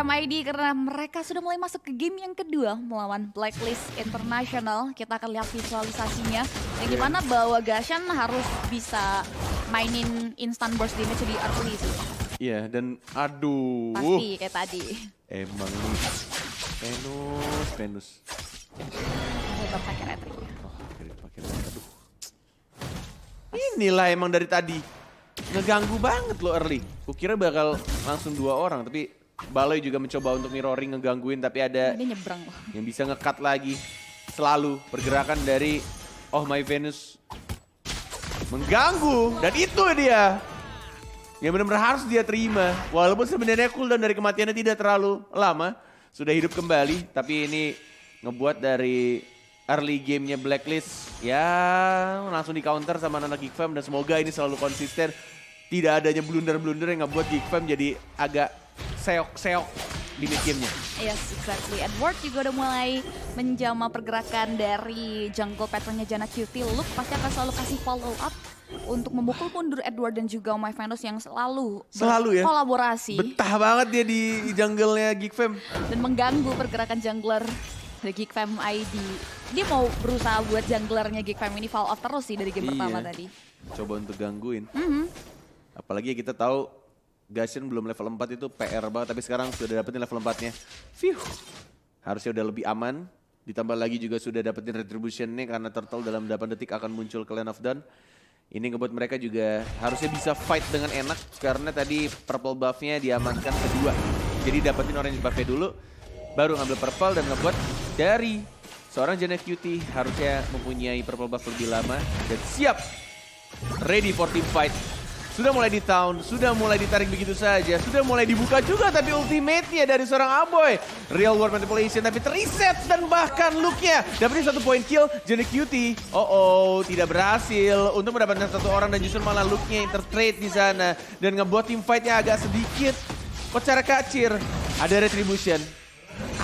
Fam ID karena mereka sudah mulai masuk ke game yang kedua melawan Blacklist International. Kita akan lihat visualisasinya yang dimana bahwa Gashan harus bisa mainin instant burst damage di early sih. Iya, dan aduh. Pasti kayak tadi. Emang nih. Venus. Coba pakai retri. Aduh. Inilah emang dari tadi. Ngeganggu banget lo early. Kukira bakal langsung 2 orang, tapi Baloi juga mencoba untuk mirroring ngegangguin, tapi ada Dia nyebrang loh. yang bisa nge-cut lagi. Selalu pergerakan dari Oh My Venus mengganggu, dan itu dia yang benar-benar harus dia terima. Walaupun sebenarnya cooldown dari kematiannya tidak terlalu lama, sudah hidup kembali, tapi ini ngebuat dari early gamenya Blacklist ya langsung di counter sama anak Geek Fam, dan semoga ini selalu konsisten. Tidak adanya blunder-blunder yang ngebuat Geek Fam jadi agak seok-seok di mid gamenya. Yes, exactly. Edward juga udah mulai menjama pergerakan dari jungle patternnya Janna Cutie. Luke pasti akan selalu kasih follow up untuk memukul mundur Edward dan juga My Venus yang selalu Ya kolaborasi betah banget dia di jungle-nya Geek Fam dan mengganggu pergerakan jungler dari Geek Fam ID. Dia mau berusaha buat junglernya Geek Fam ini fall off terus sih dari game pertama tadi. Coba untuk gangguin. Apalagi kita tahu Gashan belum level 4 itu PR banget, tapi sekarang sudah dapetin level 4-nya. Harusnya udah lebih aman. Ditambah lagi juga sudah dapetin retribution nih karena Turtle dalam 8 detik akan muncul ke Land of Dawn. Ini ngebuat mereka juga harusnya bisa fight dengan enak karena tadi purple buff-nya diamankan kedua. Jadi dapetin orange buff-nya dulu, baru ngambil purple dan ngebuat dari seorang Janna Cutie harusnya mempunyai purple buff lebih lama dan siap ready for team fight. Sudah mulai di town, sudah mulai ditarik begitu saja, sudah mulai dibuka juga tapi ultimate-nya dari seorang Aboy. Real world manipulation tapi terreset dan bahkan look-nya dapetin 1 point kill Janna Cutie. Tidak berhasil untuk mendapatkan 1 orang dan justru malah look-nya intertrade di sana. Dan ngebuat team fight-nya agak sedikit kocar kacir. Ada retribution.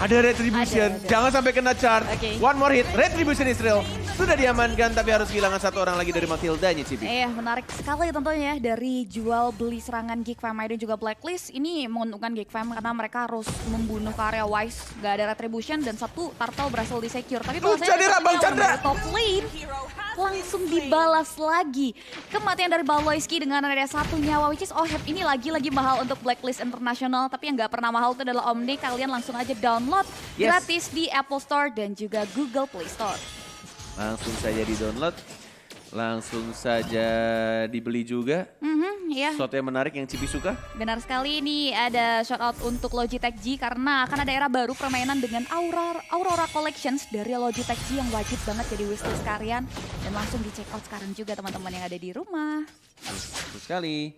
Ada. Jangan sampai kena charge. One more hit, retribution Israel. Sudah diamankan tapi harus kehilangan 1 orang lagi dari Matilda-nya, Cibi. Menarik sekali tentunya dari jual beli serangan Geek Fam dan juga Blacklist. Ini menguntungkan Geek Fam karena mereka harus membunuh ke area Wise. Gak ada retribution dan 1 turtle berhasil di-secure. Tapi kalau saya top lane langsung dibalas lagi. Kematian dari Baloyski dengan ada 1 nyawa, which is ini lagi-lagi mahal untuk Blacklist International. Tapi yang gak pernah mahal itu adalah Omni. Kalian langsung aja download gratis di Apple Store dan juga Google Play Store. Langsung saja di-download, langsung saja dibeli juga. Sesuatu yang menarik yang Cibi suka. Benar sekali, ini ada shout out untuk Logitech G karena akan ada era baru permainan dengan Aurora Collections dari Logitech G yang wajib banget jadi wishlist kalian. Dan langsung di check out sekarang juga teman-teman yang ada di rumah. Betul sekali.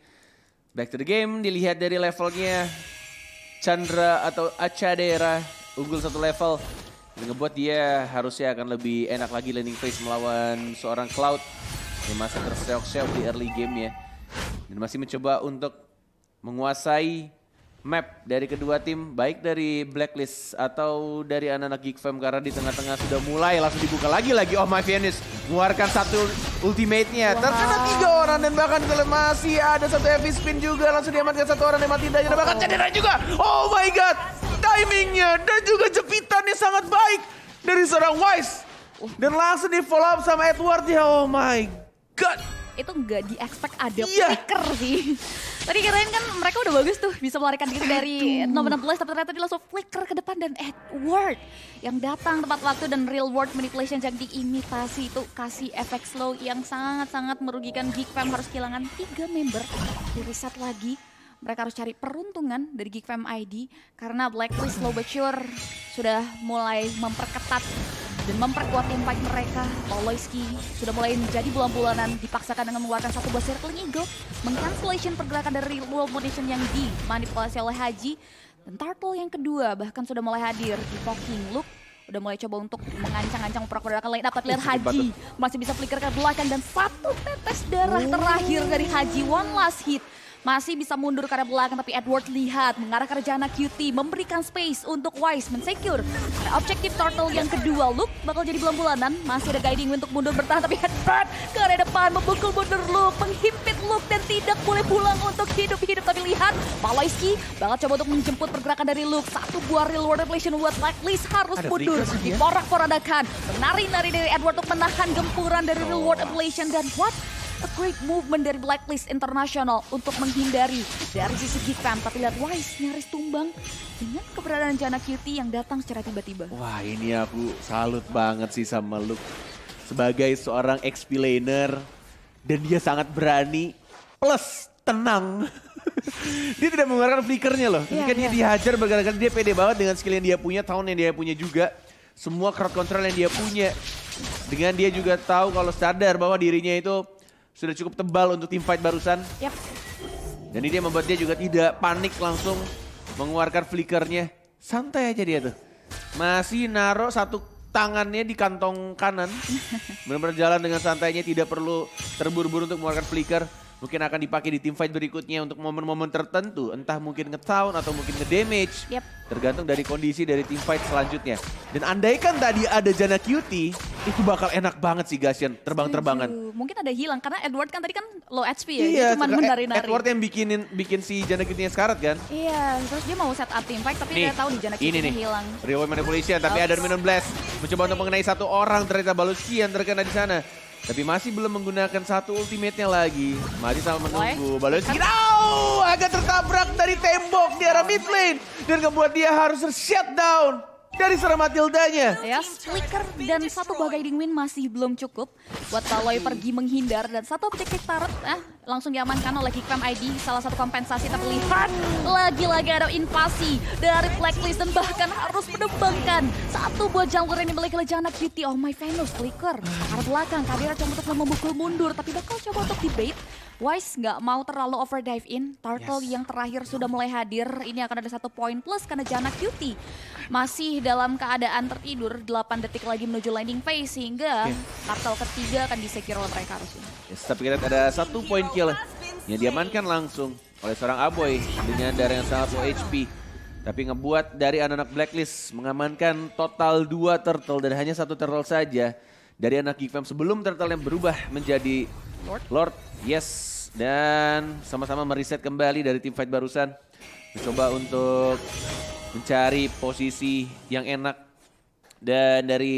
Back to the game, dilihat dari levelnya. Chandra atau Achadera unggul 1 level. Ngebuat dia harusnya akan lebih enak lagi landing phase melawan seorang Cloud yang masih terseok-seok di early game ya. Dan masih mencoba untuk menguasai map dari kedua tim, baik dari Blacklist atau dari anak-anak Geek Fam karena di tengah-tengah sudah mulai langsung dibuka lagi Oh My Venus mengeluarkan 1 ultimate-nya. Terkena 3 orang dan bahkan masih ada 1 heavy spin juga, langsung diamankan 1 orang dan mati dan bahkan cedera juga. Oh my god, timingnya dan juga jepitannya sangat baik dari seorang Wise. Dan langsung di follow up sama Edward ya, oh my god. Itu nggak di-expect ada flicker sih. Tadi kirain kan mereka udah bagus tuh bisa melarikan diri dari nomor 16 tapi ternyata dia langsung flicker ke depan dan Edward yang datang tepat waktu dan real world manipulation yang diimitasi itu kasih efek slow yang sangat-sangat merugikan Geek Fam, harus kehilangan 3 member, di reset lagi. Mereka harus cari peruntungan dari Geek Fam ID karena Blacklist slow but sure sudah mulai memperketat dan memperkuat impact mereka. Baloyski sudah mulai menjadi bulan-bulanan, dipaksakan dengan mengeluarkan 1 buah Circling Eagle, mengcancellation pergerakan dari World Munition yang dimanipulasi oleh Haji. Dan Turtle yang kedua bahkan sudah mulai hadir di poking. Luke udah mulai coba untuk mengancang-ancang pergerakan lain. Dapat lihat Haji masih bisa flicker ke belakang dan 1 tetes darah terakhir dari Haji. One last hit masih bisa mundur ke arah belakang, tapi Edward lihat mengarah ke arah Janna QT, memberikan space untuk Wise men-secure. Ada objektif Turtle yang kedua, Luke bakal jadi bulan-bulanan, masih ada guiding untuk mundur bertahan, tapi Edward ke arah depan, membukul mundur Luke, menghimpit Luke dan tidak boleh pulang untuk hidup-hidup. Tapi lihat, Paloyski bakal coba untuk menjemput pergerakan dari Luke. Satu buah real world revelation buat Blacklist harus mundur, diporak-porandakan. Menari-nari dari Edward untuk menahan gempuran dari real world revelation, dan what? A great movement dari Blacklist International untuk menghindari dari sisi Gfam. Tapi lihat Wise nyaris tumbang dengan keberadaan Janna QT yang datang secara tiba-tiba. Wah, ini aku salut banget sih sama Luke. Sebagai seorang XP laner, dan dia sangat berani plus tenang. Dia tidak mengeluarkan flickernya loh. Ketika dia dihajar bergerakan, dia pede banget dengan skill yang dia punya, tahun yang dia punya juga. Semua crowd control yang dia punya. Dengan dia juga tahu kalau sadar bahwa dirinya itu sudah cukup tebal untuk team fight barusan. Yap. Dan ini dia membuat dia juga tidak panik langsung mengeluarkan flickernya. Santai aja dia tuh. Masih naruh satu tangannya di kantong kanan. Benar-benar jalan dengan santainya, tidak perlu terburu-buru untuk mengeluarkan flicker. Mungkin akan dipakai di team fight berikutnya untuk momen-momen tertentu. Entah mungkin nge-town atau mungkin nge-damage. Yep. Tergantung dari kondisi dari team fight selanjutnya. Dan andaikan tadi ada Janna QT, itu bakal enak banget sih Gasyan, terbang-terbangan. Mungkin ada hilang, karena Edward kan tadi kan low HP ya, Iya, dia cuma menari-nari. Edward yang bikin si Janna QT-nya sekarat kan? Iya, terus dia mau set up team fight, tapi dia tahu di Janna QT-nya hilang. Real Manipulation, tapi ada Dominant Blast. Mencoba untuk mengenai satu orang, ternyata Baloski yang terkena di sana. Tapi masih belum menggunakan satu ultimate-nya lagi. Masih sama menunggu. Baloski, agak tertabrak dari tembok di arah mid lane. Dan membuat dia harus shutdown dari seorang Matildanya. Ya, flicker dan satu buah guiding win masih belum cukup buat Paloy pergi menghindar, dan satu objektif turret langsung diamankan oleh Gfam ID, salah satu kompensasi. Tapi lihat lagi-lagi ada invasi dari Blacklist dan bahkan harus menembangkan satu buah jungler yang dimiliki oleh Janna QT. Oh my Venus, flicker arah belakang, Kadira coba untuk memukul mundur, tapi bakal coba untuk debate. Wise nggak mau terlalu overdive in. Turtle yang terakhir sudah mulai hadir. Ini akan ada 1 poin plus karena Janna QT masih dalam keadaan tertidur. 8 detik lagi menuju landing phase, sehingga Turtle ketiga akan disecure oleh mereka harusnya. Yes, tapi kita ada 1 poin kill yang diamankan langsung oleh seorang Aboy dengan darah yang sangat low HP. Tapi ngebuat dari anak-anak Blacklist mengamankan total 2 turtle dan hanya 1 turtle saja dari anak Gfam sebelum turtle yang berubah menjadi Lord. Yes, dan sama-sama mereset kembali dari tim fight barusan. Mencoba untuk mencari posisi yang enak. Dan dari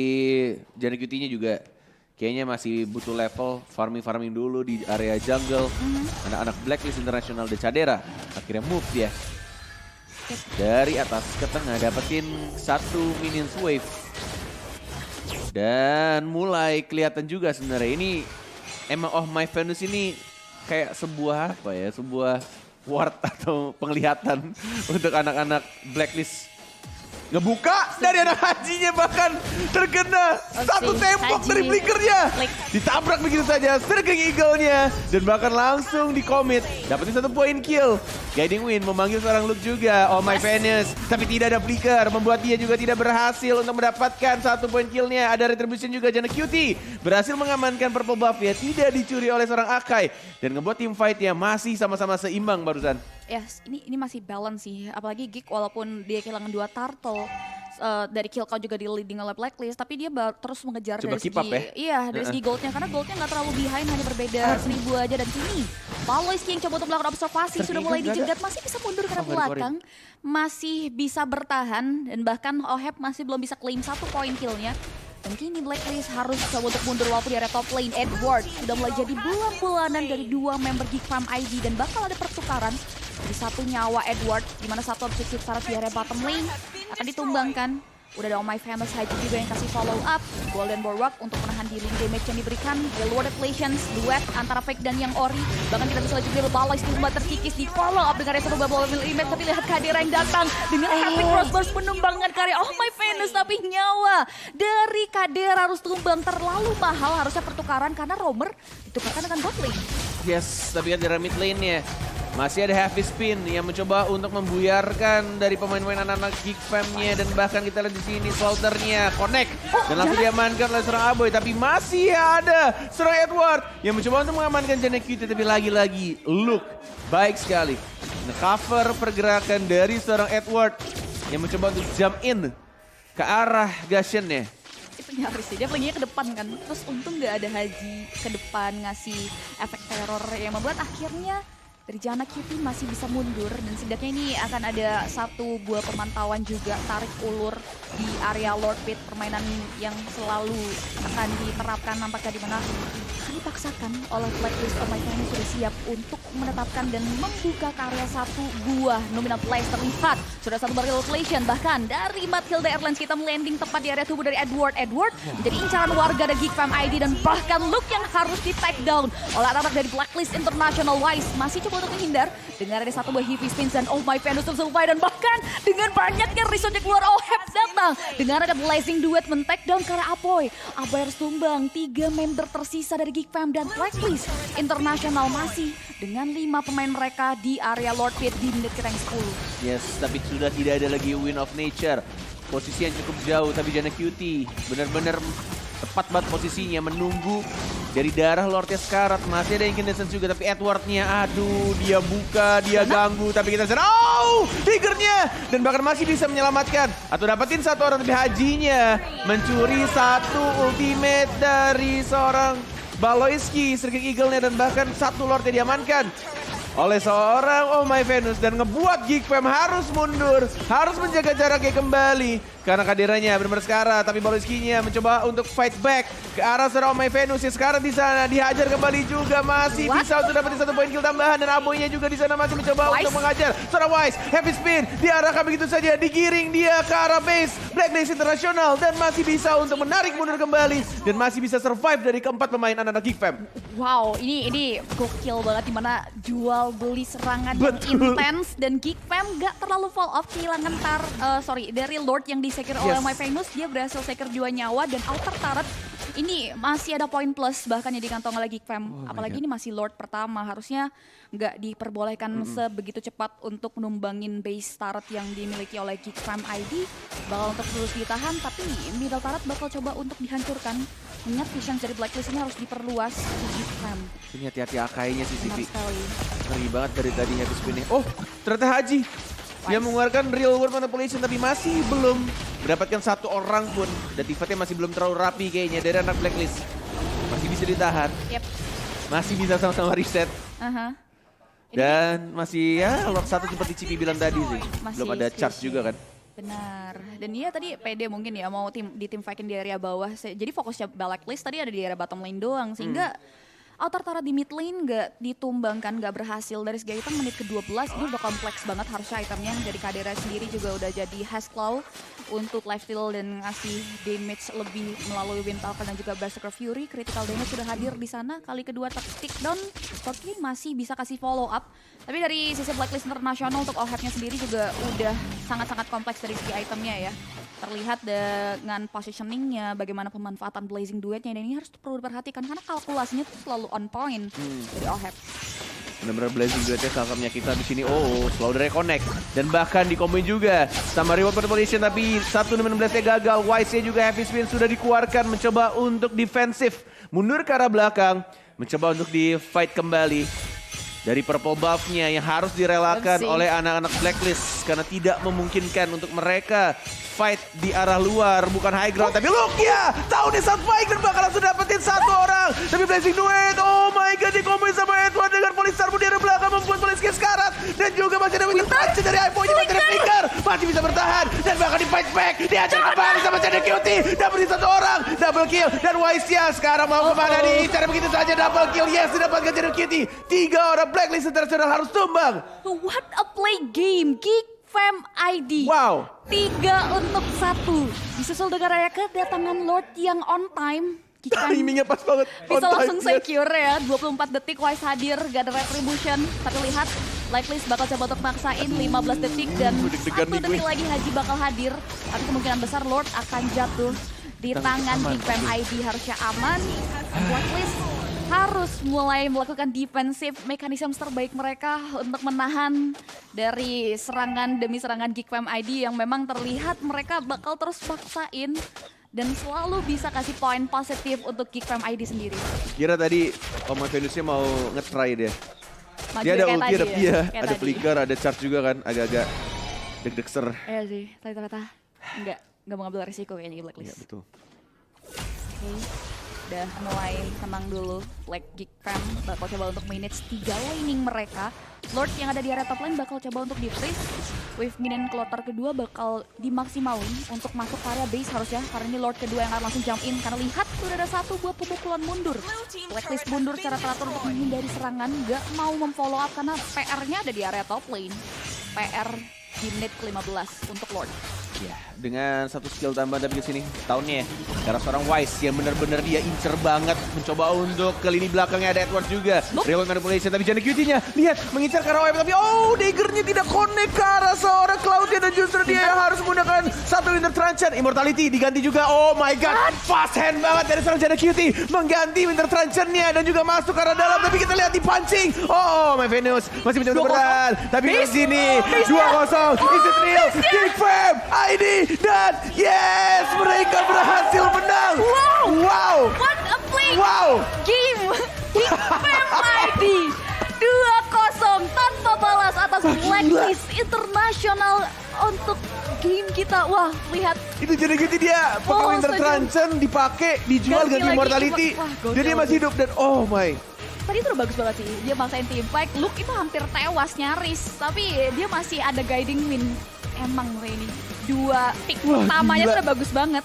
Janna QT-nya juga kayaknya masih butuh level, farming dulu di area jungle. Anak-anak Blacklist International de Cadera akhirnya move dia. Dari atas ke tengah dapetin 1 minions wave. Dan mulai kelihatan juga sebenarnya ini emang Oh My Venus ini kayak sebuah apa ya, sebuah ward atau penglihatan untuk anak-anak Blacklist. Ngebuka dari anak Hajinya, bahkan terkena satu tembok dari flickernya. Ditabrak begitu saja Striking Eagle-nya dan bahkan langsung di-commit. Dapetin 1 poin kill. Guiding Win memanggil seorang Luke juga, Oh My Venus. Tapi tidak ada flicker, membuat dia juga tidak berhasil untuk mendapatkan 1 poin killnya. Ada retribution juga, Janna QT berhasil mengamankan purple buff ya, tidak dicuri oleh seorang Akai. Dan ngebuat team fight-nya masih sama-sama seimbang barusan. Yes, ini masih balance sih. Apalagi Geek walaupun dia kehilangan 2 turtle, dari kill count juga di leading oleh Blacklist, tapi dia terus mengejar coba dari keep up, segi dari segi goldnya, karena goldnya nggak terlalu behind, hanya berbeda 1000 aja. Dan sini Paloyski yang coba untuk melakukan observasi sudah mulai dijegat, masih bisa mundur ke belakang, masih bisa bertahan, dan bahkan Oheb masih belum bisa claim 1 poin killnya. Dan kini Blacklist harus coba untuk mundur walaupun di area top lane. Edward sudah mulai jadi bulan-bulanan dari 2 member Gfam ID, dan bakal ada pertukaran di 1 nyawa Edward, di mana 1 objektif syarat di area bottom lane akan ditumbangkan. Udah ada Oh My Famous Haji juga yang kasih follow up. Golden Bulwark untuk menahan dealing damage yang diberikan. Real Deflations, duet antara Fake dan yang Ori. Bahkan kita bisa lihat juga Baloys di rumah terkikis di follow up dengan satu bubble image. Tapi lihat Kadira yang datang dengan Epic Crossburst menumbangkan karya Oh My Famous. Tapi nyawa dari Kadira harus tumbang, terlalu mahal harusnya pertukaran karena Roamer ditukarkan dengan bot lane. Yes, tapi kan dari mid lane-nya Masih ada Heavy Spin yang mencoba untuk membuyarkan dari pemain-pemain anak-anak Geek Fam-nya. Dan bahkan kita lihat di sini Soldier-nya connect. Dan langsung diamankan oleh seorang Aboy. Tapi masih ada seorang Edward yang mencoba untuk mengamankan Janek QT. Tapi lagi-lagi Luke baik sekali nge-cover pergerakan dari seorang Edward yang mencoba untuk jump in ke arah Gashen-nya. Itu nyaris sih, dia pelinnya ke depan kan. Terus untung gak ada Haji ke depan ngasih efek teror yang membuat akhirnya dari Janek QT masih bisa mundur. Dan setidaknya ini akan ada satu buah pemantauan juga tarik ulur di area Lord Pit, permainan yang selalu akan diterapkan nampaknya di mana dipaksakan oleh Blacklist. Pemain-pemain sudah siap untuk menetapkan dan membuka karya satu buah nominal place. Terlihat sudah satu barrel inflation, bahkan dari Matilda Airlines kita melanding tepat di area tubuh dari Edward menjadi incaran warga dari Geek Fam ID. Dan bahkan Luke yang harus di take down oleh anak-anak dari Blacklist International. Wise masih coba untuk menghindar dengan ada satu buah heavy spins dan oh my Venus survive. Dan bahkan dengan banyaknya resource keluar, OHEP datang dengan ada blazing duet men-take down karena Aboy harus tumbang. 3 member tersisa dari Geek Fam dan Blacklist International masih dengan 5 pemain mereka di area Lord Pit di menit ke 10. Yes, tapi sudah tidak ada lagi Wind of Nature. Posisi yang cukup jauh, tapi Janek QT benar-benar tepat banget posisinya menunggu dari darah Lordnya sekarat. Masih ada incandescence juga, tapi Edwardnya aduh dia buka, dia ganggu, tapi kita sadar, oh triggernya, dan bahkan masih bisa menyelamatkan atau dapetin satu orang. Tapi Hajinya mencuri satu ultimate dari seorang Baloiski, Striking Eagle-nya, dan bahkan satu Lord yang diamankan oleh seorang Oh My Venus. Dan ngebuat Geek Fam harus mundur, harus menjaga jaraknya kembali karena kehadirannya benar-benar sekarang. Tapi Baloiski-nya mencoba untuk fight back ke arah seorang Oh My Venus yang sekarang di sana dihajar kembali juga, masih bisa untuk dapetin 1 poin kill tambahan. Dan Aboy-nya juga di sana masih mencoba untuk mengajar seorang Wise. Heavy spin diarahkan begitu saja, digiring dia ke arah base Blacklist International dan masih bisa untuk menarik mundur kembali dan masih bisa survive dari keempat pemain anak-anak Geek Fam. Wow, ini gokil banget dimana jual beli serangan yang intens dan Geek Fam gak terlalu fall off. Kehilangan dari Lord yang disekir oleh My Famous, dia berhasil sekir 2 nyawa dan outer turret ini masih ada poin plus bahkan yang dikantong oleh Geek Fam. Apalagi ini masih Lord pertama, harusnya nggak diperbolehkan sebegitu cepat untuk menumbangin base turret yang dimiliki oleh Geek Fam ID. Bakal untuk terus ditahan, tapi middle turret bakal coba untuk dihancurkan. Ingat vision dari Blacklist ini harus diperluas ke Geek Fam. Ini hati-hati akainya sih Sivi. Sekali. Ngeri banget dari tadi habis spinnya. Oh ternyata Haji. Dia mengeluarkan real world manipulation tapi masih belum mendapatkan 1 orang pun. Dan tifatnya masih belum terlalu rapi kayaknya dari anak Blacklist. Masih bisa ditahan. Yep. Masih bisa sama-sama reset. Dan masih ya Lord 1 seperti Cipi bilang tadi sih. Belum ada charge juga kan. Benar. Dan dia tadi PD mungkin ya mau di team fighting di area bawah. Jadi fokusnya Blacklist tadi ada di area bottom lane doang. Sehingga outer turret di mid lane gak ditumbangkan, gak berhasil. Dari segi item menit ke-12 ini udah kompleks banget harusnya itemnya. Dari KDR sendiri juga udah jadi Hashclaw untuk lifesteal dan ngasih damage lebih melalui Wind Talker dan juga Berserker Fury. Critical damage sudah hadir di sana. Kali kedua stick down, Scorpion masih bisa kasih follow up. Tapi dari sisi Blacklist International untuk OHEP-nya sendiri juga udah sangat-sangat kompleks dari segi itemnya ya. Terlihat dengan positioningnya, bagaimana pemanfaatan Blazing Duetnya, dan ini harus perlu diperhatikan karena kalkulasinya tuh selalu on point dari OHEP. Benar-benar Blazing Duetnya sangat menyakitkan di sini. Oh, selalu reconnect dan bahkan dikomboin juga sama reward manipulation, tapi 1 nominal blast-nya gagal. Wise-nya juga heavy spin sudah dikeluarkan, mencoba untuk defensif, mundur ke arah belakang, mencoba untuk di fight kembali. Dari purple buff-nya yang harus direlakan oleh anak-anak Blacklist karena tidak memungkinkan untuk mereka fight di arah luar, bukan high ground. Tapi look ya, tahu nih Sunfire bakal langsung dapetin 1 orang. Tapi Blazing Duet, oh my god, dikomboin sama Edward dengan Polistar di arah belakang membuat Poliski sekarat. Dan juga masih ada Winter Touch dari Ipo-nya, masih ada Flicker, masih bisa bertahan. Dan bahkan di fight back, dihajar kembali sama Janek QT. Dapetin 1 orang, double kill. Dan Wise-nya sekarang mau kemana nih? Cara begitu saja double kill, yes didapatkan Janek QT. 3 orang Blacklist International harus tumbang. What a play game, Geek Fam ID. Wow. 3 untuk 1. Disusul dengan raya kedatangan Lord yang on time. Timingnya pas banget. Bisa langsung secure ya. 24 detik Wise hadir, gak ada retribution. Tapi lihat, Blacklist bakal coba untuk maksain 15 detik dan 1 detik lagi Haji bakal hadir. Tapi kemungkinan besar Lord akan jatuh di tangan Geek Fam ID, harusnya aman. Blacklist harus mulai melakukan defensive mechanism terbaik mereka untuk menahan dari serangan demi serangan Geek Fam ID yang memang terlihat mereka bakal terus paksain dan selalu bisa kasih poin positif untuk Geek Fam ID sendiri. Kira tadi Oma Venusnya mau nge-try dia. Maju Dia ada kayak ulti, tadi ya, kayak ada tadi. flicker, ada charge juga kan, agak-agak deg-degser. Iya sih, ternyata nggak mau ngambil resiko kayaknya di Iya Blacklist. betul. Oke, udah mulai tenang dulu. Black Geek Fam bakal coba untuk manage 3 laning mereka. Lord yang ada di area top lane bakal coba untuk di-freeze. Wave minion kloter kedua bakal dimaksimalin untuk masuk ke area base harusnya. Karena ini Lord kedua yang akan langsung jump in. Karena lihat sudah ada satu buah pemukulan mundur. Blacklist mundur secara teratur untuk menghindari serangan. Gak mau memfollow up karena PR-nya ada di area top lane. PR di menit ke-15 untuk Lord. Ya, dengan satu skill tambahan tapi kesini tahunnya ya. Karena seorang Wise yang benar-benar dia incer banget mencoba untuk ke lini belakangnya ada Edward juga. Real manipulation tapi Jana QT-nya lihat mengincar ke arah WM tapi daggernya tidak connect ke arah seorang Cloudya dan justru dia yang harus menggunakan satu Winter Truncheon. Immortality diganti juga. Oh my god, fast hand banget dari seorang Jana QT mengganti Winter Truncheon-nya dan juga masuk ke arah dalam tapi kita lihat dipancing. My Venus masih mencoba bertahan tapi di sini 2-0. Is it real? Geek Fam ID dan yes, mereka berhasil menang. Wow. What a play! Wow. Game Geek Fam ID 2-0 tanpa balas atas Blacklist International untuk game kita. Wah, lihat. Itu jadi gitu dia pakai Winter setuju. Truncheon dipakai dijual Ganti ganti lagi, Immortality. wah, gokil Dan dia masih sih. hidup dan oh my. Tadi itu udah bagus banget sih. Dia maksain team fight. Luke itu hampir tewas nyaris. Tapi dia masih ada guiding win. Emang ini 2 pick Wah, pertamanya gila. sudah bagus banget.